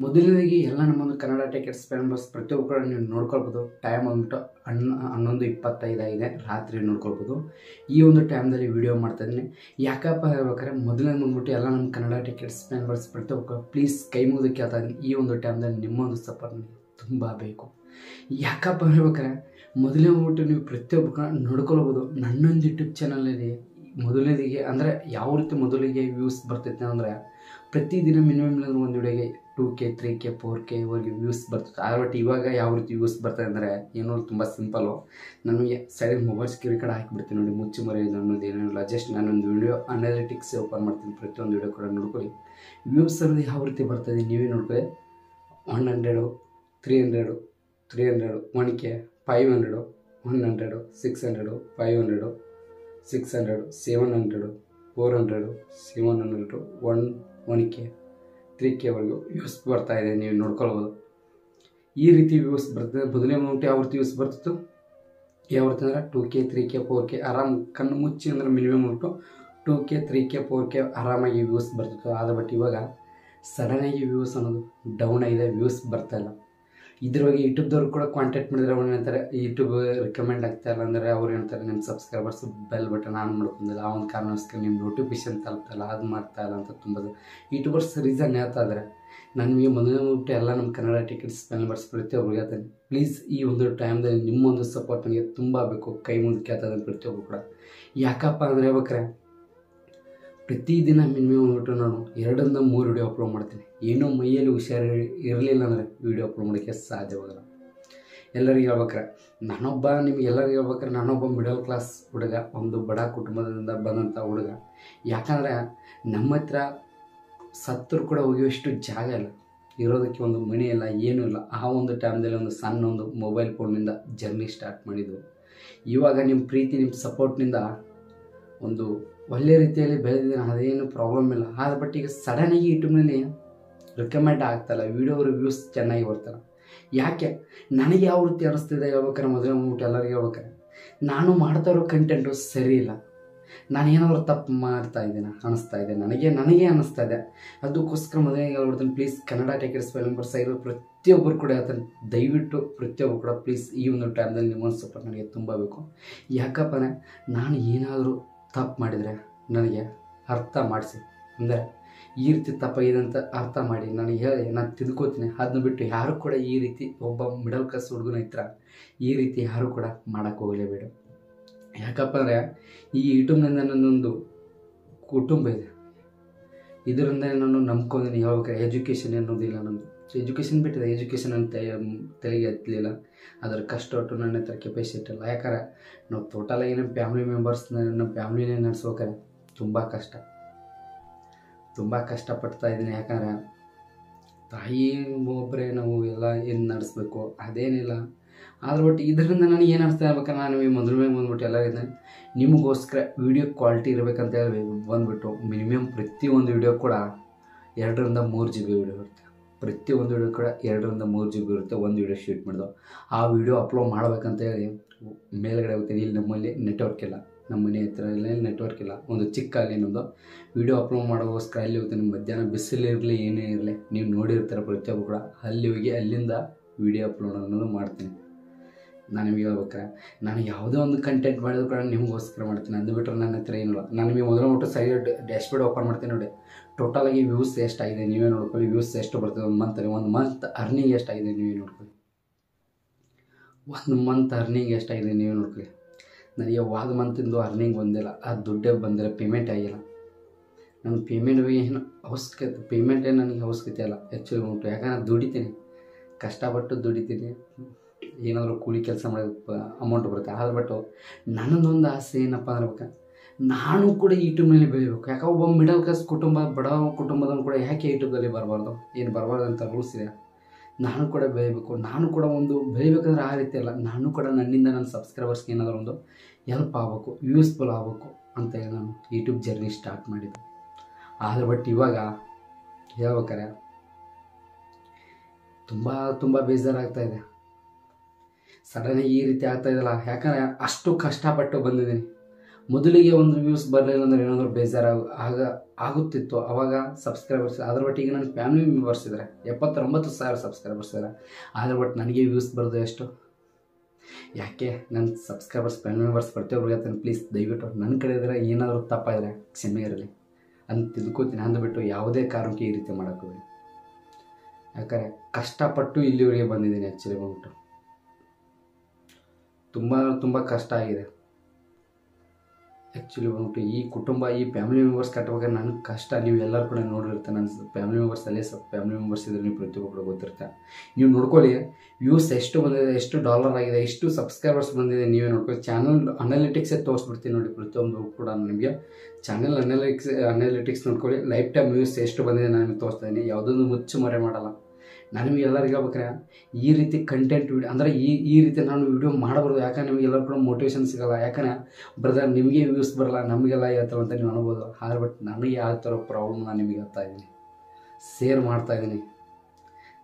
ಮೊದಲನೇದಾಗಿ ಎಲ್ಲ ನಮ್ಮೊಂದು Kannada tech members ಪ್ರತಿಯೊಬ್ಬರು ಕೂಡ ನೀವು ನೋಡ್ಕೊಳ್ಬೋದು. ಟೈಮ್ ಬಂದ್ಬಿಟ್ಟು 11:25 ಆಗಿದೆ, ರಾತ್ರಿ ನೋಡ್ಕೊಳ್ಬೋದು. ಈ ಒಂದು ಟೈಮ್ದಲ್ಲಿ ವೀಡಿಯೋ ಮಾಡ್ತಾಯಿದ್ದೀನಿ. ಯಾಕಪ್ಪ ಹೇಳ್ಬೇಕಾದ್ರೆ ಮೊದಲನೇ ಬಂದ್ಬಿಟ್ಟು ಎಲ್ಲ ನಮ್ಮ ಕನ್ನಡ ಟೆಕ್ ಮೆಂಬರ್ಸ್ ಪ್ರತಿಯೊಬ್ಬರು ಪ್ಲೀಸ್ ಕೈ ಮುಗಿದು ಕೇಳ್ತಾ ಇದ್ದೀನಿ. ಈ ಒಂದು ಟೈಮ್ದಲ್ಲಿ ನಿಮ್ಮೊಂದು ಸಪೋರ್ಟ್ ನನಗೆ ತುಂಬ ಬೇಕು. ಯಾಕಪ್ಪ ಹೇಳ್ಬೇಕಾದ್ರೆ ಮೊದಲನೇ ಬಂದ್ಬಿಟ್ಟು ನೀವು ಪ್ರತಿಯೊಬ್ಬರು ಕೂಡ ನೋಡ್ಕೊಳ್ಬೋದು. ನನ್ನೊಂದು ಯೂಟ್ಯೂಬ್ ಚಾನಲಲ್ಲಿ ಮೊದಲನೇದಿಗೆ ಅಂದರೆ ಯಾವ ರೀತಿ ಮೊದಲಿಗೆ ವ್ಯೂಸ್ ಬರ್ತೈತೆ ಅಂದರೆ ಪ್ರತಿದಿನ ಮಿನಿಮಮ್ ಒಂದು ವಿಡಿಯೋಗೆ 2K 3K 4K ವರೆಗೆ ವ್ಯೂಸ್ ಬರ್ತದೆ. ಬಟ್ ಇವಾಗ ಯಾವ ರೀತಿ ವ್ಯೂಸ್ ಬರ್ತದೆ ಅಂದರೆ ಏನೋ ತುಂಬ ಸಿಂಪಲ್ಲು. ನನಗೆ ಸೈಡಿಗೆ ಮೊಬೈಲ್ ಸ್ಕ್ರೀನ್ ಕಡೆ ಹಾಕಿಬಿಡ್ತೀನಿ ನೋಡಿ, ಮುಚ್ಚಿ ಮರೆಯೋದು ಅನ್ನೋದು ಏನಿಲ್ಲ. ಜಸ್ಟ್ ನಾನೊಂದು ವಿಡಿಯೋ ಅನಾಲಿಟಿಕ್ಸ್ ಓಪನ್ ಮಾಡ್ತೀನಿ, ಪ್ರತಿಯೊಂದು ವಿಡಿಯೋ ಕೂಡ ನೋಡ್ಕೊಳ್ಳಿ. ವ್ಯೂಸ್ ಅನ್ನೋದು ಯಾವ ರೀತಿ ಬರ್ತದೆ ನೀವೇ ನೋಡ್ಕೊಳ್ಳಿ. 100 300 300 1K 500 100 600 500 600 700 400 700 1K 3K ವರೆಗೂ ವ್ಯೂಸ್ ಬರ್ತಾಯಿದೆ, ನೀವು ನೋಡ್ಕೊಳ್ಬೋದು. ಈ ರೀತಿ ವ್ಯೂಸ್ ಬರ್ತದೆ. ಮೊದಲನೇ ಅಮೌಂಟ್ ಯಾವ ರೀತಿ ವ್ಯೂಸ್ ಬರ್ತಿತ್ತು, ಯಾವ ರೀತಿ ಅಂದರೆ 2K 3K 4K ಆರಾಮ್ ಕಣ್ಣು ಮುಚ್ಚಿ ಅಂದರೆ ಮಿನಿಮಮ್ ಉಂಟು 2K 3K 4K ಆರಾಮಾಗಿ ವ್ಯೂಸ್ ಬರ್ತಿತ್ತು. ಆದರೆ ಬಟ್ ಇವಾಗ ಸಡನ್ನಾಗಿ ವ್ಯೂಸ್ ಅನ್ನೋದು ಡೌನ್ ಆಗಿದೆ, ವ್ಯೂಸ್ ಬರ್ತಾಯಿಲ್ಲ. ಇದ್ರ ಬಗ್ಗೆ ಯೂಟ್ಯೂಬ್ದವ್ರು ಕೂಡ ಕಾಂಟ್ಯಾಕ್ಟ್ ಮಾಡಿದ್ರೆ ಅವ್ರು ಹೇಳ್ತಾರೆ ಯೂಟ್ಯೂಬ್ ರಿಕಮೆಂಡ್ ಆಗ್ತಾಯಿಲ್ಲ ಅಂದರೆ ಅವ್ರು ಹೇಳ್ತಾರೆ ನಿಮ್ಮ ಸಬ್ಸ್ಕ್ರೈಬರ್ಸ್ ಬೆಲ್ ಬಟನ್ ಆನ್ ಮಾಡ್ಕೊಂಡಿಲ್ಲ, ಆ ಒಂದು ಕಾರಣಕ್ಕೋಸ್ಕರ ನಿಮ್ಮ ನೋಟಿಫಿಕೇಶನ್ ತಲುಪ್ತಾಯಿಲ್ಲ, ಅದು ಮಾಡ್ತಾಯಿಲ್ಲ ಅಂತ ತುಂಬ ಯೂಟ್ಯೂಬರ್ಸ್ ರೀಸನ್ ಹೇಳ್ತಾ ಇದ್ದಾರೆ. ನನಗೆ ಮೊದಲನೇ ಬಿಟ್ಟು ಎಲ್ಲ ನಮ್ಮ ಕನ್ನಡ ಟಿಕೆಟ್ಸ್ ಮೆಂಬರ್ಸ್ ಪ್ರತಿಯೊಬ್ಬರಿಗೆ ಹೇಳ್ತಾನೆ, ಪ್ಲೀಸ್ ಈ ಒಂದು ಟೈಮ್ದಲ್ಲಿ ನಿಮ್ಮೊಂದು ಸಪೋರ್ಟ್ ನನಗೆ ತುಂಬ ಬೇಕು. ಕೈ ಮುಂದೆ ಕೇಳ್ತಾ ಇದ್ದಾನೆ ಪ್ರತಿಯೊಬ್ಬರು ಕೂಡ. ಯಾಕಪ್ಪ ಅಂದರೆ ಹೇಳ್ಬೇಕಾರೆ ಪ್ರತಿದಿನ ಮಿನಿಮಮ್ ಬಿಟ್ಟು ನಾನು 2ರಿಂದ 3 ವಿಡಿಯೋ ಅಪ್ಲೋಡ್ ಮಾಡ್ತೀನಿ. ಏನೋ ಮೈಯಲ್ಲಿ ಹುಷಾರು ಇರಲಿಲ್ಲ ಅಂದರೆ ವೀಡಿಯೋ ಅಪ್ಲೋಡ್ ಮಾಡೋಕ್ಕೆ ಸಾಧ್ಯವಾಗಲ್ಲ. ಎಲ್ಲರಿಗೆ ಹೇಳ್ಬೇಕಾರೆ ನಿಮಗೆಲ್ಲರಿಗೆ ಹೇಳ್ಬೇಕಾರೆ ನಾನೊಬ್ಬ ಮಿಡಲ್ ಕ್ಲಾಸ್ ಹುಡುಗ, ಒಂದು ಬಡ ಕುಟುಂಬದಿಂದ ಬಂದಂಥ ಹುಡುಗ. ಯಾಕಂದರೆ ನಮ್ಮ ಹತ್ರ ಸತ್ತರು ಕೂಡ ಹೋಗುವಷ್ಟು ಜಾಗ ಇಲ್ಲ, ಇರೋದಕ್ಕೆ ಒಂದು ಮನೆ ಇಲ್ಲ, ಏನೂ ಇಲ್ಲ. ಆ ಒಂದು ಟೈಮ್ದಲ್ಲಿ ಒಂದು ಸಣ್ಣ ಒಂದು ಮೊಬೈಲ್ ಫೋನ್ನಿಂದ ಜರ್ನಿ ಸ್ಟಾರ್ಟ್ ಮಾಡಿದ್ದು. ಇವಾಗ ನಿಮ್ಮ ಪ್ರೀತಿ ನಿಮ್ಮ ಸಪೋರ್ಟ್ನಿಂದ ಒಂದು ಒಳ್ಳೆ ರೀತಿಯಲ್ಲಿ ಬೆಳೆದಿದ್ದೀನಿ, ಅದೇನು ಪ್ರಾಬ್ಲಮ್ ಇಲ್ಲ. ಆದರೆ ಬಟ್ ಈಗ ಸಡನ್ನಾಗಿ ಯೂಟ್ಯೂಬ್ನಲ್ಲಿ ರಿಕಮೆಂಡ್ ಆಗ್ತಾಯಿಲ್ಲ, ವೀಡಿಯೋ ರಿವ್ಯೂಸ್ ಚೆನ್ನಾಗಿ ಬರ್ತಾಯಿಲ್ಲ. ಯಾಕೆ ನನಗೆ ಯಾವ ರೀತಿ ಅನ್ನಿಸ್ತಿದೆ ಹೇಳ್ಬೇಕಾರೆ ಮೊದಲೇ ಹೋಗ್ಬಿಟ್ಟು ಎಲ್ಲರಿಗೆ ಹೇಳ್ಬೇಕಾರೆ ನಾನು ಮಾಡ್ತಾ ಇರೋ ಕಂಟೆಂಟು ಸರಿ ಇಲ್ಲ, ನಾನು ಏನಾದರೂ ತಪ್ಪು ಮಾಡ್ತಾ ಇದ್ದೀನಿ ಅನ್ನಿಸ್ತಾ ಇದೆ, ನನಗೆ ಅನ್ನಿಸ್ತಾ ಇದೆ. ಅದಕ್ಕೋಸ್ಕರ ಮೊದಲೇ ಹೇಳ್ಬಿಡ್ತೀನಿ, ಪ್ಲೀಸ್ ಕನ್ನಡ ಟೆಕೆಟ್ಸ್ ಮೆಂಬರ್ಸ್ ಆಗಿರೋ ಪ್ರತಿಯೊಬ್ಬರು ಕೂಡ ಹೇಳ್ತಾನೆ, ದಯವಿಟ್ಟು ಪ್ರತಿಯೊಬ್ಬರು ಕೂಡ ಪ್ಲೀಸ್ ಈ ಒಂದು ಟೈಮ್ದಲ್ಲಿ ನಿಮ್ಮೊಂದು ಸಪೋರ್ಟ್ ನನಗೆ ತುಂಬ ಬೇಕು. ಯಾಕಪ್ಪ ನಾನು ಏನಾದರೂ ತಪ್ಪು ಮಾಡಿದರೆ ನನಗೆ ಅರ್ಥ ಮಾಡಿಸಿ, ಅಂದರೆ ಈ ರೀತಿ ತಪ್ಪಾಗಿದೆ ಅಂತ ಅರ್ಥ ಮಾಡಿ ನನಗೆ ಹೇಳಿ, ನಾನು ತಿದ್ಕೋತೀನಿ. ಅದನ್ನ ಬಿಟ್ಟು ಯಾರು ಕೂಡ ಈ ರೀತಿ ಒಬ್ಬ ಮಿಡಲ್ ಕ್ಲಾಸ್ ಹುಡುಗನ ಹತ್ರ ಈ ರೀತಿ ಯಾರು ಕೂಡ ಮಾಡೋಕ್ಕೆ ಹೋಗಲೇಬೇಡ. ಯಾಕಪ್ಪ ಅಂದರೆ ಈ ಯೂಟ್ಯೂಬ್ನಿಂದ ನನ್ನೊಂದು ಕುಟುಂಬ ಇದೆ, ಇದರಿಂದ ನಾನು ನಂಬ್ಕೊಂಡಿದ್ದೀನಿ. ಯಾವಾಗ ಎಜುಕೇಷನ್ ಅನ್ನೋದಿಲ್ಲ, ನಮ್ಮದು ಎಜುಕೇಷನ್ ಬಿಟ್ಟಿದೆ, ಎಜುಕೇಷನ್ ಅಂತ ತಲೆಗೆ ಹತ್ತಲಿಲ್ಲ, ಅದರ ಕಷ್ಟ ಒಟ್ಟು ನನ್ನ ಹತ್ರ ಕೆಪಾಸಿಟಿ ಇಲ್ಲ. ಯಾಕಂದರೆ ನಾವು ಟೋಟಲಾಗಿ ನಮ್ಮ ಫ್ಯಾಮಿಲಿ ನಮ್ಮ ಫ್ಯಾಮಿಲಿನೇ ನಡೆಸ್ಬೇಕಾರೆ ತುಂಬ ಕಷ್ಟಪಡ್ತಾ ಇದ್ದೀನಿ. ಯಾಕಂದರೆ ತಾಯಿ ಒಬ್ಬರೇ ನಾವು ಎಲ್ಲ ಏನು ನಡೆಸ್ಬೇಕು ಅದೇನಿಲ್ಲ. ಆದ್ರೆ ಬಟ್ ಇದರಿಂದ ನನಗೆ ಏನು ಅನಿಸ್ತಾ ಇರ್ಬೇಕಾದ್ರೆ ನಾನು ಮೊದಲನೇ ಬಂದ್ಬಿಟ್ಟು ಎಲ್ಲ ಇದ್ದೇನೆ, ನಿಮಗೋಸ್ಕರ ವೀಡಿಯೋ ಕ್ವಾಲಿಟಿ ಇರಬೇಕಂತ ಹೇಳಿ ಬಂದುಬಿಟ್ಟು ಮಿನಿಮಮ್ ಪ್ರತಿಯೊಂದು ವೀಡಿಯೋ ಕೂಡ 2ರಿಂದ 3 GB ವೀಡಿಯೋ ಇರುತ್ತೆ. ಪ್ರತಿಯೊಂದು ವೀಡಿಯೋ ಕೂಡ 2ರಿಂದ 3 GB ಇರುತ್ತೆ. ಒಂದು ವೀಡಿಯೋ ಶೂಟ್ ಮಾಡಿದೋ ಆ ವೀಡಿಯೋ ಅಪ್ಲೋಡ್ ಮಾಡಬೇಕಂತ ಹೇಳಿ ಮೇಲ್ಗಡೆ ಹೋಗ್ತೀನಿ. ಇಲ್ಲಿ ನಮ್ಮಲ್ಲಿ ನೆಟ್ವರ್ಕ್ ಇಲ್ಲ, ನಮ್ಮ ಮನೆ ಹತ್ರ ಎಲ್ಲ ನೆಟ್ವರ್ಕ್ ಇಲ್ಲ, ಒಂದು ಚಿಕ್ಕ ಅಲ್ಲಿ ನಮ್ಮದು ವೀಡಿಯೋ ಅಪ್ಲೋಡ್ ಮಾಡೋಗೋಸ್ಕರ ಅಲ್ಲಿ ಹೋಗ್ತೀನಿ. ಮಧ್ಯಾಹ್ನ ಬಿಸಿಲಿರಲಿ ಏನೇ ಇರಲಿ, ನೀವು ನೋಡಿರ್ತಾರೆ ಪ್ರತಿಯೊಬ್ಬರು ಕೂಡ, ಅಲ್ಲಿ ಹೋಗಿ ಅಲ್ಲಿಂದ ವೀಡಿಯೋ ಅಪ್ಲೋಡ್ ಅನ್ನೋದು ಮಾಡ್ತೀನಿ. ನಾನು ನಿಮಗೆ ಹೇಳ್ಬೇಕಾರೆ ನಾನು ಯಾವುದೇ ಒಂದು ಕಂಟೆಂಟ್ ಮಾಡಿದ್ರು ಕೂಡ ನಿಮಗೋಸ್ಕರ ಮಾಡ್ತೀನಿ, ಅದು ಬಿಟ್ಟರೆ ನನ್ನ ಹತ್ರ ಏನಿಲ್ಲ. ನಾನು ನಿಮಗೆ ಮೊದಲು ಸೈಡ್ ಡ್ಯಾಶ್ಬೋರ್ಡ್ ಓಪನ್ ಮಾಡ್ತೀನಿ ನೋಡಿ, ಟೋಟಲಾಗಿ ವ್ಯೂಸ್ ಎಷ್ಟಾಗಿದೆ ನೀವೇ ನೋಡ್ಕೊಳ್ಳಿ, ವ್ಯೂಸ್ ಎಷ್ಟು ಬರ್ತದೆ ಒಂದು ಮಂತ್ ಅರ್ನಿಂಗ್ ಎಷ್ಟಾಗಿದೆ ನೀವೇ ನೋಡ್ಕೊಳ್ಳಿ, ಎಷ್ಟಾಗಿದೆ ನೀವೇ ನೋಡ್ಕೊಳ್ಳಿ. ನನಗೆ ವಾದ ಮಂತಿಂದು ಅರ್ನಿಂಗ್ ಬಂದಿಲ್ಲ, ಅದು ದುಡ್ಡೇ ಬಂದಿಲ್ಲ, ಪೇಮೆಂಟ್ ಆಗಿಲ್ಲ. ನನ್ನ ಪೇಮೆಂಟ್ ಏನು ಅವಶ್ಯಕತೆ, ಪೇಮೆಂಟೇ ನನಗೆ ಅವಶ್ಯಕತೆ ಇಲ್ಲ ಆ್ಯಕ್ಚುಲಿ ಉಂಟು. ಯಾಕಂದರೆ ದುಡಿತೀನಿ, ಕಷ್ಟಪಟ್ಟು ದುಡಿತೀನಿ, ಏನಾದರೂ ಕೂಲಿ ಕೆಲಸ ಮಾಡೋದು ಅಮೌಂಟ್ ಬರುತ್ತೆ. ಆದರೆ ಬಟ್ಟು ನನ್ನದೊಂದು ಆಸೆ ಏನಪ್ಪ ಅಂದ್ರೆ ನಾನು ಕೂಡ ಯೂಟ್ಯೂಬ್ನಲ್ಲಿ ಬೆಳಿಬೇಕು. ಯಾಕೆ ಒಬ್ಬ ಮಿಡಲ್ ಕ್ಲಾಸ್ ಕುಟುಂಬ, ಬಡ ಕುಟುಂಬದವನು ಕೂಡ ಯಾಕೆ ಯೂಟ್ಯೂಬಲ್ಲಿ ಬರಬಾರ್ದು, ಏನು ಬರಬಾರ್ದು ಅಂತ ರೂಲ್ಸ್ ಇದೆ. ನಾನು ಕೂಡ ಬೆಳಿಬೇಕು, ನಾನು ಕೂಡ ಒಂದು ಬೆಳಿಬೇಕಂದ್ರೆ ಆ ರೀತಿ ಅಲ್ಲ, ನಾನು ಕೂಡ ನನ್ನಿಂದ ನನ್ನ ಸಬ್ಸ್ಕ್ರೈಬರ್ಸ್ಗೆ ಏನಾದರೂ ಒಂದು ಹೆಲ್ಪ್ ಆಗಬೇಕು, ಯೂಸ್ಫುಲ್ ಆಗಬೇಕು ಅಂತ ಹೇಳಿ ನಾನು ಯೂಟ್ಯೂಬ್ ಜರ್ನಿ ಸ್ಟಾರ್ಟ್ ಮಾಡಿದ್ದೆ. ಆದರೆ ಬಟ್ ಇವಾಗ ಹೇಳ್ಬೇಕಾರೆ ತುಂಬ ಬೇಜಾರಾಗ್ತಾಯಿದೆ. ಸಡನ್ನಾಗಿ ಈ ರೀತಿ ಆಗ್ತಾಯಿದ್ದಲ್ಲ, ಯಾಕಂದರೆ ಅಷ್ಟು ಕಷ್ಟಪಟ್ಟು ಬಂದಿದ್ದೀನಿ. ಮೊದಲಿಗೆ ಒಂದು ವ್ಯೂಸ್ ಬರಲಿಲ್ಲ ಅಂದರೆ ಏನಾದರೂ ಆಗುತ್ತಿತ್ತು. ಆವಾಗ ಸಬ್ಸ್ಕ್ರೈಬರ್ಸ್ ಅದ್ರ ಒಟ್ಟಿಗೆ ನನ್ನ ಫ್ಯಾಮಿಲಿ ಮೆಂಬರ್ಸ್ ಇದ್ದಾರೆ, 79,000 ಸಬ್ಸ್ಕ್ರೈಬರ್ಸ್ ಇದ್ದಾರೆ. ಆದರೆ ಬಟ್ ನನಗೆ ವ್ಯೂಸ್ ಬರೋದು ಎಷ್ಟು? ಯಾಕೆ ನನ್ನ ಸಬ್ಸ್ಕ್ರೈಬರ್ಸ್ ಫ್ಯಾಮಿಲಿ ಮೆಂಬರ್ಸ್ ಪ್ರತಿಯೊಬ್ಬರಿಗೆ ಹೇಳ್ತಾನೆ, ಪ್ಲೀಸ್ ದಯವಿಟ್ಟು ನನ್ನ ಕಡೆ ಇದ್ದರೆ ಏನಾದರೂ ತಪ್ಪಾದರೆ ಕ್ಷಮೆ ಇರಲಿ ಅಂತ ತಿಳ್ಕೊತೀನಿ. ಅಂದುಬಿಟ್ಟು ಯಾವುದೇ ಕಾರಣಕ್ಕೆ ಈ ರೀತಿ ಮಾಡೋಕ್ಕೋಗಿ. ಯಾಕಂದರೆ ಕಷ್ಟಪಟ್ಟು ಇಲ್ಲಿವರೆಗೆ ಬಂದಿದ್ದೀನಿ. ಆ್ಯಕ್ಚುಲಿ ಬಂದ್ಬಿಟ್ಟು ತುಂಬ ಕಷ್ಟ ಆಗಿದೆ. ಆ್ಯಕ್ಚುಲಿ ಬಂದ್ಬಿಟ್ಟು ಈ ಕುಟುಂಬ, ಈ ಫ್ಯಾಮಿಲಿ ಮೆಂಬರ್ಸ್ ಕಟ್ಟುವಾಗ ನನಗೆ ಕಷ್ಟ ನೀವು ಎಲ್ಲರೂ ಕೂಡ ನೋಡಿರ್ತಾರೆ. ನನ್ನ ಫ್ಯಾಮಿಲಿ ಮೆಂಬರ್ಸಲ್ಲೇ ಫ್ಯಾಮಿಲಿ ಮೆಂಬರ್ಸ್ ಇದ್ರೆ ನೀವು ಪ್ರತಿಯೊಬ್ಬರು ಗೊತ್ತಿರ್ತಾರೆ. ನೀವು ನೋಡ್ಕೊಳ್ಳಿ, ವ್ಯೂಸ್ ಎಷ್ಟು ಬಂದಿದೆ, ಎಷ್ಟು ಡಾಲರ್ ಆಗಿದೆ, ಎಷ್ಟು ಸಬ್ಸ್ಕ್ರೈಬರ್ಸ್ ಬಂದಿದೆ, ನೀವೇ ನೋಡ್ಕೊಳ್ಳಿ. ಚಾನಲ್ ಅನಾಲಿಟಿಕ್ಸೇ ತೋರಿಸ್ಬಿಡ್ತೀನಿ ನೋಡಿ. ಪ್ರತಿಯೊಂದು ಕೂಡ ನಿಮಗೆ ಚಾನಲ್ ಅನಾಲಿಟಿಕ್ಸ್ ನೋಡ್ಕೊಳ್ಳಿ. ಲೈಫ್ ಟೈಮ್ ವ್ಯೂಸ್ ಎಷ್ಟು ಬಂದಿದೆ ನಾನು ನಿಮಗೆ ತೋರಿಸ್ತಾ ಇದ್ದೀನಿ. ಯಾವುದೊಂದು ಮುಚ್ಚು ಮರೆ ಮಾಡಲ್ಲ. ನಾನು ನಿಮಗೆ ಎಲ್ಲರಿಗೂ ಹೇಳ್ಬೇಕಾರೆ ಈ ರೀತಿ ಕಂಟೆಂಟ್ ವಿಡಿಯೋ ಅಂದರೆ ಈ ರೀತಿ ನಾನು ವಿಡಿಯೋ ಮಾಡಬಾರ್ದು. ಯಾಕಂದ್ರೆ ನಿಮಗೆ ಎಲ್ಲರೂ ಕೂಡ ಮೋಟಿವೇಶನ್ ಸಿಗೋಲ್ಲ. ಯಾಕಂದರೆ ಬ್ರದರ್ ನಿಮಗೆ ವ್ಯೂಸ್ ಬರಲ್ಲ, ನಮಗೆಲ್ಲ ಹೇಳ್ತಾರೆ ಅಂತ ನೀವು ಅನ್ಬೋದು. ಆದರೆ ಬಟ್ ನನಗೆ ಆಗ್ತಿರೋ ಪ್ರಾಬ್ಲಮ್ ನಾನು ನಿಮಗೆ ಹೇಳ್ತಾ ಇದ್ದೀನಿ, ಶೇರ್ ಮಾಡ್ತಾಯಿದ್ದೀನಿ.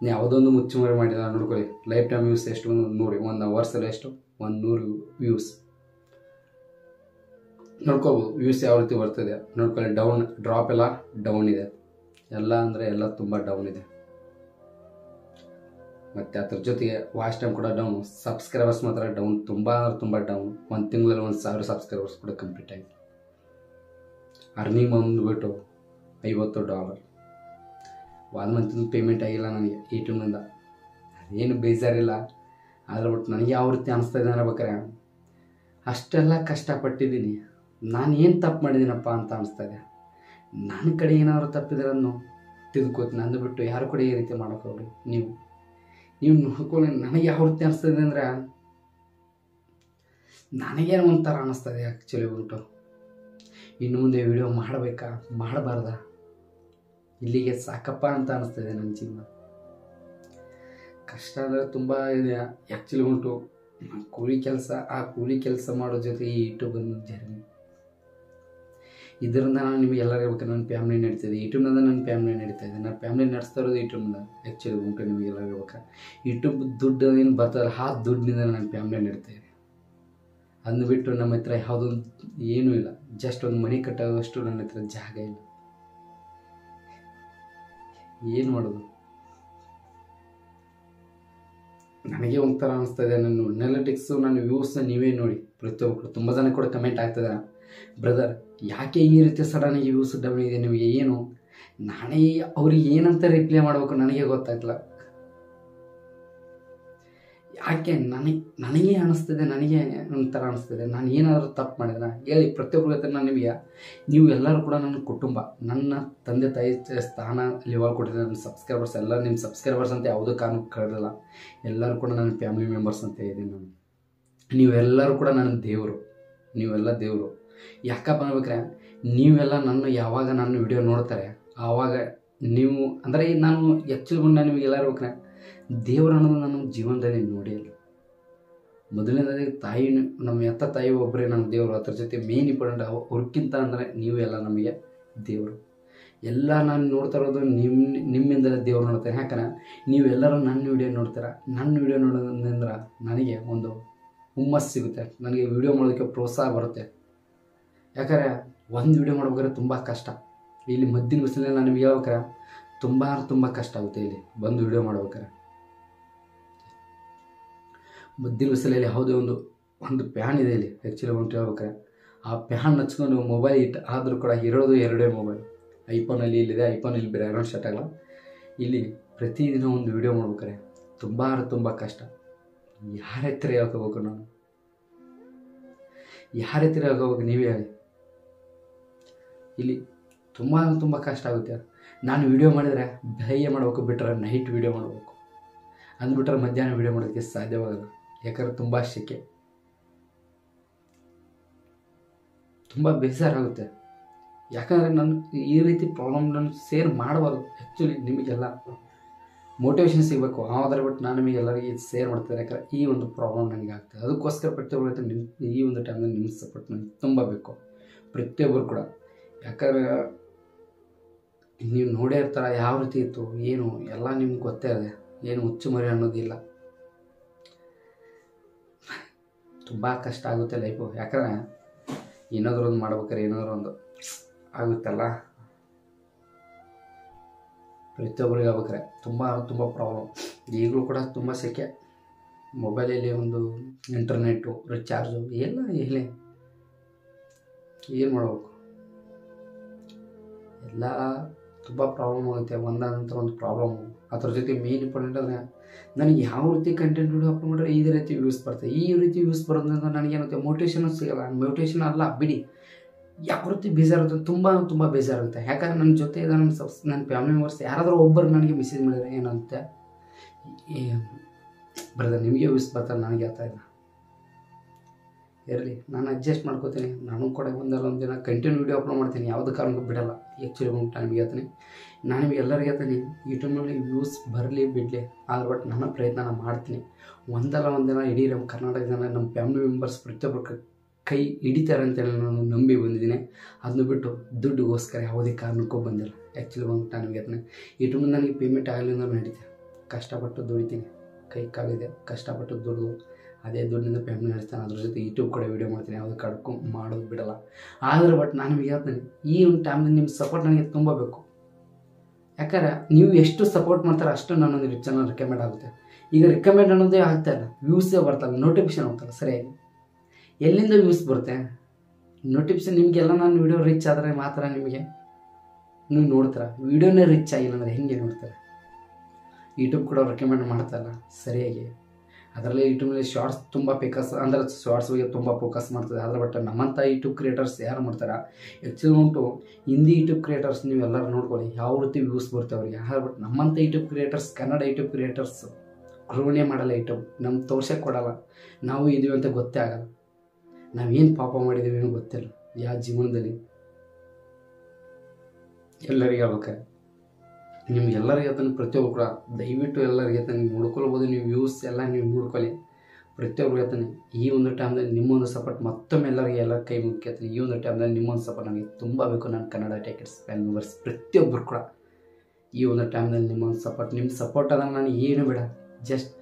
ನೀವು ಯಾವುದೊಂದು ಮುಚ್ಚುಮರೆ ಮಾಡಿಲ್ಲ ನೋಡ್ಕೊಳ್ಳಿ. ಲೈಫ್ ಟೈಮ್ ವ್ಯೂಸ್ ಎಷ್ಟು ನೋಡಿ, ಒಂದು ಅವರ್ಸಲ್ಲಿ ಎಷ್ಟು 100 ವ್ಯೂಸ್ ನೋಡ್ಕೋಬೋದು. ವ್ಯೂಸ್ ಯಾವ ರೀತಿ ಬರ್ತಿದೆ ನೋಡ್ಕೊಳ್ಳಿ. ಡ್ರಾಪ್ ಎಲ್ಲ ಡೌನ್ ಇದೆ, ಎಲ್ಲ ಅಂದರೆ ಎಲ್ಲ ತುಂಬ ಡೌನ್ ಇದೆ. ಮತ್ತು ಅದ್ರ ಜೊತೆಗೆ ವಾಚ್ ಟೈಮ್ ಕೂಡ ಡೌನು, ಸಬ್ಸ್ಕ್ರೈಬರ್ಸ್ ಮಾತ್ರ ಡೌನ್, ತುಂಬ ಡೌನ್. ಒಂದು ತಿಂಗಳಲ್ಲಿ 1,000 ಸಬ್ಸ್ಕ್ರೈಬರ್ಸ್ ಕೂಡ ಕಂಪ್ಲೀಟ್ ಆಗಿದೆ. ಅರ್ನಿಂಗ್ ಬಂದುಬಿಟ್ಟು $50. 1 ಮಂತಿಂದ ಪೇಮೆಂಟ್ ಆಗಿಲ್ಲ ನನಗೆ ಯೂಟ್ಯೂಬ್ನಿಂದ. ಅದೇನು ಬೇಜಾರಿಲ್ಲ. ಆದರೆ ಬಟ್ ನನಗೆ ಯಾವ ರೀತಿ ಅನಿಸ್ತಾ ಇದೆ ಅನ್ಬೇಕಾರೆ, ಅಷ್ಟೆಲ್ಲ ಕಷ್ಟಪಟ್ಟಿದ್ದೀನಿ, ನಾನು ಏನು ತಪ್ಪು ಮಾಡಿದ್ದೀನಪ್ಪ ಅಂತ ಅನಿಸ್ತಾ ಇದೆ. ನನ್ನ ಕಡೆ ಏನಾದರೂ ತಪ್ಪಿದ್ರೆ ಅದನ್ನು ತಿಳ್ಕೊತೀನಿ. ಅಂದುಬಿಟ್ಟು ಯಾರು ಕೂಡ ಈ ರೀತಿ ಮಾಡೋಕ್ಕೋಗ್ರಿ. ನೀವು ನೋಡ್ಕೊಳ್ಳಿ. ನನಗೆ ಯಾವ ರೀತಿ ಅನಿಸ್ತದೆ ಅಂದರೆ, ನನಗೇನು ಒಂಥರ ಅನ್ನಿಸ್ತದೆ ಆ್ಯಕ್ಚುಲಿ ಉಂಟು. ಇನ್ನು ಮುಂದೆ ವಿಡಿಯೋ ಮಾಡಬೇಕಾ ಮಾಡಬಾರ್ದ, ಇಲ್ಲಿಗೆ ಸಾಕಪ್ಪ ಅಂತ ಅನ್ನಿಸ್ತದೆ ನನ್ನ ಜೀವನ. ಕಷ್ಟ ಅಂದರೆ ತುಂಬ ಇದೆ ಆ್ಯಕ್ಚುಲಿ ಉಂಟು. ಆ ಕೂಲಿ ಕೆಲಸ ಮಾಡೋ ಜೊತೆ ಈ ಯೂಟ್ಯೂಬ್ ಜರ್ನಿ, ಇದರಿಂದ ನಾನು ನಿಮಗೆ ಎಲ್ಲರೂ ಹೇಳ್ಬೇಕು. ನನ್ನ ಫ್ಯಾಮಿಲಿ ನಡೀತಿದೆ ಯೂಟ್ಯೂಬ್ನಿಂದ, ನನ್ನ ಫ್ಯಾಮಿಲಿ ನಡೀತಾ ಇದೆ. ನನ್ನ ಫ್ಯಾಮಿಲಿ ನಡೆಸ್ತಾ ಇರೋದು ಯೂಟ್ಯೂಬ್ನಿಂದ. ಆ್ಯಕ್ಚುಲಿ ಉಂಟು ನಿಮಗೆಲ್ಲ ಹೇಳ್ಬೇಕು. ಯೂಟ್ಯೂಬ್ ದುಡ್ಡು ಏನು ಬರ್ತಲ್ಲ, ಆ ದುಡ್ಡಿನಿಂದ ನನ್ನ ಫ್ಯಾಮಿಲಿ ನಡೀತಾ ಇದೆ. ಅಂದುಬಿಟ್ಟು ನಮ್ಮ ಹತ್ರ ಯಾವುದೊಂದು ಏನೂ ಇಲ್ಲ. ಜಸ್ಟ್ ಒಂದು ಮನೆ ಕಟ್ಟೋದಷ್ಟು ನನ್ನ ಹತ್ರ ಜಾಗ ಇಲ್ಲ. ಏನು ಮಾಡೋದು? ನನಗೆ ಒಂಥರ ಅನಿಸ್ತಾ ಇದೆ. ನನ್ನ ಅನಾಲಿಟಿಕ್ಸು, ನನ್ನ ವ್ಯೂಸ್ನ ನೀವೇ ನೋಡಿ. ಪ್ರತಿಯೊಬ್ಬರು ತುಂಬ ಜನ ಕೂಡ ಕಮೆಂಟ್ ಆಗ್ತಿದ್ದಾರೆ, ಬ್ರದರ್ ಯಾಕೆ ಈ ರೀತಿ ಸಡನ್ನಾಗಿ ವ್ಯೂಸ್ ಡೌನ್ ಇದೆ, ನಿಮಗೆ ಏನು? ನಾನೇ ಅವ್ರಿಗೆ ಏನಂತ ರಿಪ್ಲೈ ಮಾಡಬೇಕು ನನಗೆ ಗೊತ್ತಾಗ್ತಿಲ್ಲ. ಯಾಕೆ ನನಗೆ ಅನಿಸ್ತಿದೆ, ನನಗೆ ಒಂಥರ ಅನಿಸ್ತಿದೆ. ನಾನು ಏನಾದರೂ ತಪ್ಪು ಮಾಡಿದ್ರೆ ಹೇಳಿ. ಪ್ರತಿಯೊಬ್ಬರ ಜೊತೆ ನಾನು ನಿಮಗೆ, ನೀವು ಎಲ್ಲರೂ ಕೂಡ ನನ್ನ ಕುಟುಂಬ, ನನ್ನ ತಂದೆ ತಾಯಿ ಸ್ಥಾನ ಇವಾಗ ಕೊಟ್ಟಿದ್ದೆ. ನನ್ನ ಸಬ್ಸ್ಕ್ರೈಬರ್ಸ್ ಎಲ್ಲ ನಿಮ್ಮ ಸಬ್ಸ್ಕ್ರೈಬರ್ಸ್ ಅಂತ ಯಾವುದೋ ಕಾರಣಕ್ಕೆ ಕರೆದಿಲ್ಲ. ಎಲ್ಲರೂ ಕೂಡ ನನ್ನ ಫ್ಯಾಮಿಲಿ ಮೆಂಬರ್ಸ್ ಅಂತ ಇದ್ದೀನಿ ನಾನು. ನೀವೆಲ್ಲರೂ ಕೂಡ ನನ್ನ ದೇವರು, ನೀವೆಲ್ಲ ದೇವರು. ಯಾಕಪ್ಪ ಅನ್ಬೇಕ್ರೆ, ನೀವೆಲ್ಲ ಯಾವಾಗ ನನ್ನ ವಿಡಿಯೋ ನೋಡ್ತಾರೆ ಆವಾಗ ನೀವು ಅಂದರೆ ನಾನು ಆ್ಯಕ್ಚುಲಿ ನಾನು ನಿಮಗೆಲ್ಲ ಹೇಳ್ಬೇಕ್ರೆ, ದೇವರು ಅನ್ನೋದು ನನ್ನ ಜೀವನದಲ್ಲಿ ನೋಡಿಲ್ಲ. ಮೊದಲನೇದಾಗಿ ತಾಯಿ, ನಮ್ಮ ಎತ್ತ ತಾಯಿ ಒಬ್ಬರೇ ನಮ್ಮ ದೇವರು. ಅದ್ರ ಜೊತೆ ಮೇನ್ ಇಂಪಾರ್ಟೆಂಟ್ ಅವ್ರಿಗಿಂತ ಅಂದರೆ ನೀವು ಎಲ್ಲ ನಮಗೆ ದೇವರು. ಎಲ್ಲ ನಾನು ನೋಡ್ತಾ ಇರೋದು ನಿಮ್ಮಿಂದಲೇ ದೇವ್ರು ನೋಡ್ತಾರೆ. ಯಾಕಂದ್ರೆ ನೀವೆಲ್ಲರೂ ನನ್ನ ವಿಡಿಯೋ ನೋಡ್ತೀರ. ನನ್ನ ವಿಡಿಯೋ ನೋಡೋದ್ರಿಂದ ನನಗೆ ಒಂದು ಹುಮ್ಮಸ್ಸು ಸಿಗುತ್ತೆ, ನನಗೆ ವಿಡಿಯೋ ಮಾಡೋದಕ್ಕೆ ಪ್ರೋತ್ಸಾಹ ಬರುತ್ತೆ. ಯಾಕಂದರೆ ಒಂದು ವಿಡಿಯೋ ಮಾಡ್ಬೇಕಾದ್ರೆ ತುಂಬ ಕಷ್ಟ. ಇಲ್ಲಿ ಮದ್ದಿನ ಬಿಸಿಲಲ್ಲಿ ನಾನು ನಿಮಗೆ ಹೇಳ್ಬೇಕಾರೆ ತುಂಬ ಕಷ್ಟ ಆಗುತ್ತೆ. ಇಲ್ಲಿ ಬಂದು ವಿಡಿಯೋ ಮಾಡ್ಬೇಕಾರೆ ಮದ್ದಿನ ಬಿಸಿಲಲ್ಲಿ ಯಾವುದೇ ಒಂದು ಪ್ಯಾನ್ ಇದೆ ಇಲ್ಲಿ. ಆ್ಯಕ್ಚುಲಿ ಒಂದು ಹೇಳ್ಬೇಕಾರೆ ಆ ಪ್ಯಾನ್ ಹಚ್ಕೊಂಡು ಮೊಬೈಲ್ ಆದರೂ ಕೂಡ ಇರೋದು ಎರಡೇ ಮೊಬೈಲ್. ಐಫೋನಲ್ಲಿ ಇಲ್ಲಿದೆ, ಐಫೋನಲ್ಲಿ ಬೇರೆ ಯಾರೋ ಸ್ಟಾರ್ಟ್ ಆಗಲ್ಲ. ಇಲ್ಲಿ ಪ್ರತಿದಿನ ಒಂದು ವಿಡಿಯೋ ಮಾಡ್ಬೇಕಾರೆ ತುಂಬ ಕಷ್ಟ. ಯಾರ ಹತ್ರ ಹೇಳ್ಕೋಬೇಕು ನಾನು? ಯಾರ ಹತ್ರ ಹೇಳ್ಕೋಬೇಕು ನೀವೇ ಹೇಳಿ. ಇಲ್ಲಿ ತುಂಬ ಕಷ್ಟ ಆಗುತ್ತೆ. ನಾನು ವಿಡಿಯೋ ಮಾಡಿದರೆ ಬೆಳಗ್ಗೆ ಮಾಡಬೇಕು, ಬಿಟ್ಟರೆ ನೈಟ್ ವಿಡಿಯೋ ಮಾಡಬೇಕು. ಅಂದ್ಬಿಟ್ರೆ ಮಧ್ಯಾಹ್ನ ವಿಡಿಯೋ ಮಾಡೋದಕ್ಕೆ ಸಾಧ್ಯವಾಗಲ್ಲ. ಯಾಕಂದರೆ ತುಂಬ ಶೆಕೆ, ತುಂಬ ಬೇಜಾರಾಗುತ್ತೆ. ಯಾಕಂದರೆ ನಾನು ಈ ರೀತಿ ಪ್ರಾಬ್ಲಮ್ ನಾನು ಶೇರ್ ಮಾಡಬಾರ್ದು. ಆ್ಯಕ್ಚುಲಿ ನಿಮಗೆಲ್ಲ ಮೋಟಿವೇಶನ್ ಸಿಗಬೇಕು. ಆದರೆ ಬಟ್ ನಾನು ನಿಮಗೆಲ್ಲರಿಗೆ ಶೇರ್ ಮಾಡ್ತಾರೆ. ಯಾಕಂದರೆ ಈ ಒಂದು ಪ್ರಾಬ್ಲಮ್ ನನಗೆ ಆಗ್ತದೆ. ಅದಕ್ಕೋಸ್ಕರ ಪ್ರತಿಯೊಬ್ಬರು ಈ ಒಂದು ಟೈಮಲ್ಲಿ ನಿಮ್ಮ ಸಪೋರ್ಟ್ ನನಗೆ ತುಂಬ ಬೇಕು, ಪ್ರತಿಯೊಬ್ಬರು ಕೂಡ. ಯಾಕಂದರೆ ನೀವು ನೋಡೇ ಇರ್ತಾರೆ ಯಾವ ರೀತಿ ಇತ್ತು ಏನು ಎಲ್ಲ ನಿಮ್ಗೆ ಗೊತ್ತೇ ಇದೆ. ಏನು ಹುಚ್ಚು ಮರಿ ಅನ್ನೋದಿಲ್ಲ. ತುಂಬ ಕಷ್ಟ ಆಗುತ್ತೆ ಲೈಫು. ಯಾಕಂದರೆ ಏನಾದರೂ ಒಂದು ಮಾಡ್ಬೇಕಾರೆ ಏನಾದರೂ ಒಂದು ಆಗುತ್ತಲ್ಲ, ಪ್ರತಿಯೊಬ್ಬರಿಗೆ ಆಗ್ಬೇಕಾರೆ ತುಂಬ ಪ್ರಾಬ್ಲಮ್. ಈಗಲೂ ಕೂಡ ತುಂಬ ಸೆಕೆ. ಮೊಬೈಲಲ್ಲಿ ಒಂದು ಇಂಟರ್ನೆಟ್ಟು, ರಿಚಾರ್ಜು ಎಲ್ಲ ಹೇಳಿ ಏನು ಮಾಡಬೇಕು, ಎಲ್ಲ ತುಂಬ ಪ್ರಾಬ್ಲಮ್ ಆಗುತ್ತೆ. ಒಂದಾನಂತರ ಒಂದು ಪ್ರಾಬ್ಲಮ್ಮು. ಅದ್ರ ಜೊತೆ ಮೇನ್ ಇಂಪಾರ್ಟೆಂಟ್ ಅಂದರೆ ನನಗೆ ಯಾವ ರೀತಿ ಕಂಟೆಂಟ್ ವಿಡಿಯೋ ಅಪ್ಲೋಡ್ ಮಾಡಿದ್ರೆ ಇದೇ ರೀತಿ ವ್ಯೂಸ್ ಬರ್ತದೆ. ಈ ರೀತಿ ವ್ಯೂಸ್ ಬರೋದ್ರಿಂದ ನನಗೇನಂತೆ ಮೋಟಿವೇಶನ್ ಸಿಗೋಲ್ಲ. ಮೋಟಿವೇಶನ್ ಅಲ್ಲ ಬಿಡಿ, ಯಾವ ರೀತಿ ಬೇಜಾರುತ್ತೆ, ತುಂಬ ಬೇಜಾರಾಗುತ್ತೆ. ಯಾಕಂದರೆ ನನ್ನ ಜೊತೆ ಇದ್ದ ನನ್ನ ಫ್ಯಾಮಿಲಿ ಮೆಂಬರ್ಸ್ ಯಾರಾದರೂ ಒಬ್ಬರು ನನಗೆ ಮೆಸೇಜ್ ಮಾಡಿದರೆ ಏನಂತೆ, ಬ್ರದರ್ ನಿಮಗೆ ವ್ಯೂಸ್ ಬರ್ತಾರೆ, ನನಗೆ ಆಗ್ತಾ ಇಲ್ಲ. ಇರಲಿ, ನಾನು ಅಡ್ಜಸ್ಟ್ ಮಾಡ್ಕೋತೀನಿ. ನಾನು ಕೂಡ ಒಂದಲ್ಲ ಒಂದು ದಿನ ಕಂಟಿನ್ಯೂ ವೀಡಿಯೋ ಅಪ್ಲೋಡ್ ಮಾಡ್ತೀನಿ, ಯಾವುದೇ ಕಾರಣಕ್ಕೂ ಬಿಡಲ್ಲ. ಆ್ಯಕ್ಚುಲಿ ಒಂದು ಟೈಮಿಗೆ ಹೇಳ್ತೀನಿ, ನಾನು ನಿಮಗೆ ಎಲ್ಲರಿಗೆ ಹೇಳ್ತೀನಿ, ಯೂಟ್ಯೂಬ್ನಲ್ಲಿ ವ್ಯೂಸ್ ಬರಲಿ ಬಿಡಲಿ, ಆದ್ರೆ ಬಟ್ ನನ್ನ ಪ್ರಯತ್ನ ನಾನು ಮಾಡ್ತೀನಿ. ಒಂದಲ್ಲ ಒಂದು ದಿನ ಇಡೀ ನಮ್ಮ ಕರ್ನಾಟಕ ಜನ, ನಮ್ಮ ಫ್ಯಾಮಿಲಿ ಮೆಂಬರ್ಸ್ ಪ್ರತಿಯೊಬ್ಬರು ಕೈ ಹಿಡಿತಾರೆ ಅಂತೇಳಿ ನಾನು ನಂಬಿ ಬಂದಿದ್ದೀನಿ. ಅದನ್ನು ಬಿಟ್ಟು ದುಡ್ಡುಗೋಸ್ಕರ ಯಾವುದೇ ಕಾರಣಕ್ಕೂ ಬಂದಿಲ್ಲ. ಆ್ಯಕ್ಚುಲಿ ಒಂದು ಟೈಮಿಗೆ ಹೇಳ್ತೀನಿ, ಯೂಟ್ಯೂಬ್ ನನಗೆ ಪೇಮೆಂಟ್ ಆಗಲಿ ಅಂದ್ರೆ ನಡೀತೆ, ಕಷ್ಟಪಟ್ಟು ದುಡಿತೀನಿ, ಕೈ ಕಾಲಿದೆ, ಕಷ್ಟಪಟ್ಟು ದುಡಿದು ಅದೇ ದುಡ್ಡಿಂದ ಫ್ಯಾಮಿಲಿ ನಡೆಸ್ತಾನೆ. ಅದ್ರ ಜೊತೆ ಯೂಟ್ಯೂಬ್ ಕೂಡ ವೀಡಿಯೋ ಮಾಡ್ತೀನಿ, ಯಾವುದೇ ಕಾರಣಕ್ಕೂ ಮಾಡೋದು ಬಿಡಲ್ಲ. ಆದರೆ ಬಟ್ ನಾನು ನಿಮಗೆ ಹೇಳ್ತೀನಿ, ಈ ಒಂದು ಟೈಮ್ನಲ್ಲಿ ನಿಮ್ಮ ಸಪೋರ್ಟ್ ನನಗೆ ತುಂಬ ಬೇಕು. ಯಾಕಂದರೆ ನೀವು ಎಷ್ಟು ಸಪೋರ್ಟ್ ಮಾಡ್ತಾರೆ ಅಷ್ಟು ನನ್ನೊಂದು ಚಾನಲ್ ರಿಕಮೆಂಡ್ ಆಗುತ್ತೆ. ಈಗ ರಿಕಮೆಂಡ್ ಅನ್ನೋದೇ ಆಗ್ತಾಯಿಲ್ಲ, ವ್ಯೂಸೇ ಬರ್ತಲ್ಲ, ನೋಟಿಫಿಕೇಶನ್ ಹೋಗ್ತಲ್ಲ ಸರಿಯಾಗಿ. ಎಲ್ಲಿಂದ ವ್ಯೂಸ್ ಬರುತ್ತೆ? ನೋಟಿಫಿಕೇಶನ್ ನಿಮಗೆಲ್ಲ ನಾನು ವೀಡಿಯೋ ರೀಚ್ ಆದರೆ ಮಾತ್ರ ನಿಮಗೆ ನೀವು ನೋಡ್ತೀರ. ವೀಡಿಯೋನೇ ರೀಚ್ ಆಗಿಲ್ಲ ಅಂದರೆ ಹೆಂಗೆ ನೋಡ್ತಾರೆ? ಯೂಟ್ಯೂಬ್ ಕೂಡ ರೆಕಮೆಂಡ್ ಮಾಡ್ತಾಯಿಲ್ಲ ಸರಿಯಾಗಿ. ಅದರಲ್ಲಿ ಯೂಟ್ಯೂಬಲ್ಲಿ ಶಾರ್ಟ್ಸ್ ತುಂಬ ಫೇಕಸ್ ಅಂದರೆ ಶಾರ್ಟ್ಸ್ ಬಗ್ಗೆ ತುಂಬ ಫೋಕಸ್ ಮಾಡ್ತದೆ. ಆದರೆ ಬಟ್ ನಮ್ಮಂಥ ಯೂಟ್ಯೂಬ್ ಕ್ರಿಯೇಟರ್ಸ್ ಯಾರು ಮಾಡ್ತಾರೆ? ಆ್ಯಕ್ಚುಲಿ ಉಂಟು ಹಿಂದಿ ಯೂಟ್ಯೂಬ್ ಕ್ರಿಯೇಟರ್ಸ್ ನೀವು ಎಲ್ಲರೂ ನೋಡ್ಕೊಳ್ಳಿ, ಯಾವ ರೀತಿ ವ್ಯೂಸ್ ಬರುತ್ತೆ ಅವ್ರಿಗೆ. ಆದರೆ ಬಟ್ ನಮ್ಮಂಥ YouTube creators, Kannada YouTube creators ಗ್ರೋನೇ ಮಾಡಲ್ಲ. ಯೂಟ್ಯೂಬ್ ನಮ್ಗೆ ತೋರ್ಸೋಕ್ಕೆ ಕೊಡಲ್ಲ, ನಾವು ಇದೀವಿ ಅಂತ ಗೊತ್ತೇ ಆಗಲ್ಲ. ನಾವೇನು ಪಾಪ ಮಾಡಿದ್ದೀವಿ ಏನೋ ಗೊತ್ತಿಲ್ಲ ಯಾವ ಜೀವನದಲ್ಲಿ. ಎಲ್ಲರಿಗೆ ಹೇಳ್ಬೇಕಾರೆ ನಿಮ್ಗೆಲ್ಲರಿಗೆ ಅದನ್ನು ಪ್ರತಿಯೊಬ್ಬರು ಕೂಡ ದಯವಿಟ್ಟು ಎಲ್ಲರಿಗೆ ನೀವು ನೋಡ್ಕೊಳ್ಬೋದು. ನೀವು ವ್ಯೂಸ್ ಎಲ್ಲ ನೀವು ನೋಡ್ಕೊಳ್ಳಿ. ಪ್ರತಿಯೊಬ್ಬರು ಹೇಳ್ತಾನೆ, ಈ ಒಂದು ಟೈಮ್ದಲ್ಲಿ ನಿಮ್ಮೊಂದು ಸಪೋರ್ಟ್ ಮತ್ತೊಮ್ಮೆ ಎಲ್ಲರ ಕೈ ಮುಖ್ಯತೀನಿ. ಈ ಒಂದು ಟೈಮ್ದಲ್ಲಿ ನಿಮ್ಮೊಂದು ಸಪೋರ್ಟ್ ನನಗೆ ತುಂಬ ಬೇಕು. ನಾನು ಕನ್ನಡ ಟೆಕ್ ಇಟ್ಸ್ ಮೆಂಬರ್ಸ್ ಪ್ರತಿಯೊಬ್ಬರು ಕೂಡ ಈ ಒಂದು ಟೈಮ್ನಲ್ಲಿ ನಿಮ್ಮೊಂದು ಸಪೋರ್ಟ್, ನಿಮ್ಮ ಸಪೋರ್ಟ್ ಅದನ್ನು ನಾನು ಏನು ಬೇಡ, ಜಸ್ಟ್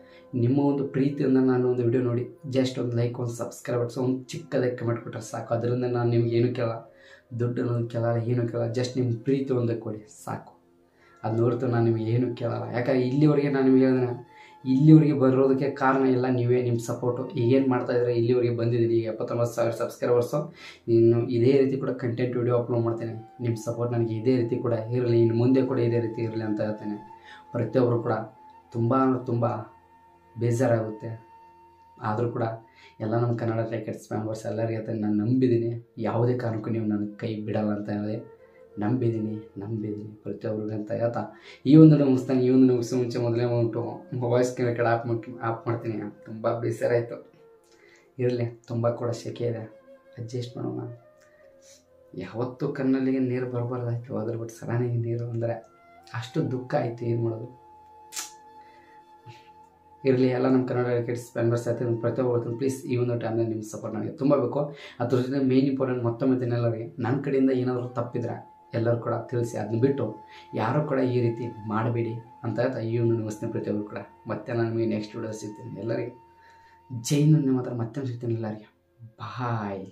ನಿಮ್ಮ ಒಂದು ಪ್ರೀತಿಯಿಂದ ನಾನು ಒಂದು ವಿಡಿಯೋ ನೋಡಿ ಜಸ್ಟ್ ಒಂದು ಲೈಕ್, ಒಂದು ಸಬ್ಸ್ಕ್ರೈಬ್ ಮಾಡಿಸಿ, ಒಂದು ಚಿಕ್ಕದಾಗಿ ಕಮೆಂಟ್ ಕೊಟ್ಟರೆ ಸಾಕು. ಅದರಿಂದ ನಾನು ನಿಮ್ಗೆ ಏನು ಕೇಳಲ್ಲ, ದುಡ್ಡು ಅನ್ನೋದು ಕೇಳಲ್ಲ, ಏನು ಕೇಳಲ್ಲ. ಜಸ್ಟ್ ನಿಮ್ಮ ಪ್ರೀತಿ ಒಂದೇ ಕೊಡಿ ಸಾಕು. ಅದು ನೋಡ್ತು ನಾನು ನಿಮಗೆ ಏನು ಕೇಳಲ್ಲ. ಯಾಕಂದರೆ ಇಲ್ಲಿವರೆಗೆ ನಾನು ನಿಮಗೆ ಹೇಳಿದ್ರೆ, ಇಲ್ಲಿವರೆಗೆ ಬರೋದಕ್ಕೆ ಕಾರಣ ಎಲ್ಲ ನೀವೇ, ನಿಮ್ಮ ಸಪೋರ್ಟು. ಈಗೇನು ಮಾಡ್ತಾಯಿದ್ರೆ ಇಲ್ಲಿವರೆಗೆ ಬಂದಿದ್ದೀನಿ. ಈಗ 79,000 ಸಬ್ಸ್ಕ್ರೈಬರ್ಸು. ಇನ್ನು ಇದೇ ರೀತಿ ಕೂಡ ಕಂಟೆಂಟ್ ವಿಡಿಯೋ ಅಪ್ಲೋಡ್ ಮಾಡ್ತೇನೆ. ನಿಮ್ಮ ಸಪೋರ್ಟ್ ನನಗೆ ಇದೇ ರೀತಿ ಕೂಡ ಇರಲಿ, ಇನ್ನು ಮುಂದೆ ಕೂಡ ಇದೇ ರೀತಿ ಇರಲಿ ಅಂತ ಹೇಳ್ತೇನೆ. ಪ್ರತಿಯೊಬ್ಬರು ಕೂಡ ತುಂಬ ಬೇಜಾರಾಗುತ್ತೆ. ಆದರೂ ಕೂಡ ಎಲ್ಲ ನಮ್ಮ ಕನ್ನಡ ಟೆಕ್ ಇಟ್ಸ್ ಮೆಂಬರ್ಸ್ ಎಲ್ಲರಿಗೆ ಹೇಳ್ತೇನೆ, ನಾನು ನಂಬಿದ್ದೀನಿ. ಯಾವುದೇ ಕಾರಣಕ್ಕೂ ನೀವು ನನ್ನ ಕೈ ಬಿಡಲ್ಲ ಅಂತ ಹೇಳಿ ನಂಬಿದ್ದೀನಿ ಪ್ರತಿಯೊಬ್ಬರಿಗೆ ಅಂತ ಹೇಳ್ತಾ ಈ ಒಂದು ಮುಗಿಸ್ತಾನೆ. ಈ ಒಂದು ಮುಗಿಸೋ ಮುಂಚೆ ಮೊದಲೇ ಉಂಟು ವಾಯ್ಸ್ ಕಡೆ ಆಫ್ ಮಾಡ್ತೀನಿ. ತುಂಬ ಬೇಸರಾಯಿತು. ಇರಲಿ, ತುಂಬ ಕೂಡ ಸೆಕೆ ಇದೆ, ಅಡ್ಜಸ್ಟ್ ಮಾಡೋಣ. ಯಾವತ್ತೂ ಕಣ್ಣಲ್ಲಿಗೆ ನೀರು ಬರಬಾರ್ದಾಯ್ತು, ಅದ್ರ ಬಿಟ್ಟು ಸಡನ್ನಾಗಿ ನೀರು ಅಂದರೆ ಅಷ್ಟು ದುಃಖ ಆಯಿತು. ಏನು ಮಾಡೋದು? ಇರಲಿ, ಎಲ್ಲ ನಮ್ಮ ಕನ್ನಡ ಕಿಡ್ಸ್ ಮೆಂಬರ್ಸ್ ಆಯ್ತು ಪ್ರತಿಯೊಬ್ಬರು ಪ್ಲೀಸ್ ಈ ಒಂದು ಟೈಮ್ನಲ್ಲಿ ನಿಮ್ಮ ಸಪೋರ್ಟ್ ನನಗೆ ತುಂಬ ಬೇಕು. ಅದ್ರ ಜೊತೆ ಮೇನ್ ಇಂಪಾರ್ಟೆಂಟ್ ಮತ್ತೊಮ್ಮೆ ಎಲ್ಲರಿಗೆ ನನ್ನ ಕಡೆಯಿಂದ ಏನಾದರೂ ತಪ್ಪಿದ್ರೆ ಎಲ್ಲರೂ ಕೂಡ ತಿಳಿಸಿ. ಅದನ್ನ ಬಿಟ್ಟು ಯಾರೂ ಕೂಡ ಈ ರೀತಿ ಮಾಡಬೇಡಿ ಅಂತ ಹೇಳ್ತಾ ಈ ಒಂದು ಮುಗಿಸ್ತೀನಿ ಪ್ರತಿಯೊಬ್ಬರು ಕೂಡ. ಮತ್ತೆ ನಾನು ನಿಮಗೆ ನೆಕ್ಸ್ಟ್ ವಿಡಿಯೋ ಸಿಗ್ತೀನಿ. ಎಲ್ಲರಿಗೆ ಜೈ ನನ್ನ ಮಾತ್ರ ಮತ್ತೆ ಸಿಗ್ತೀನಿ ಎಲ್ಲರಿಗೆ. ಬಾಯ್.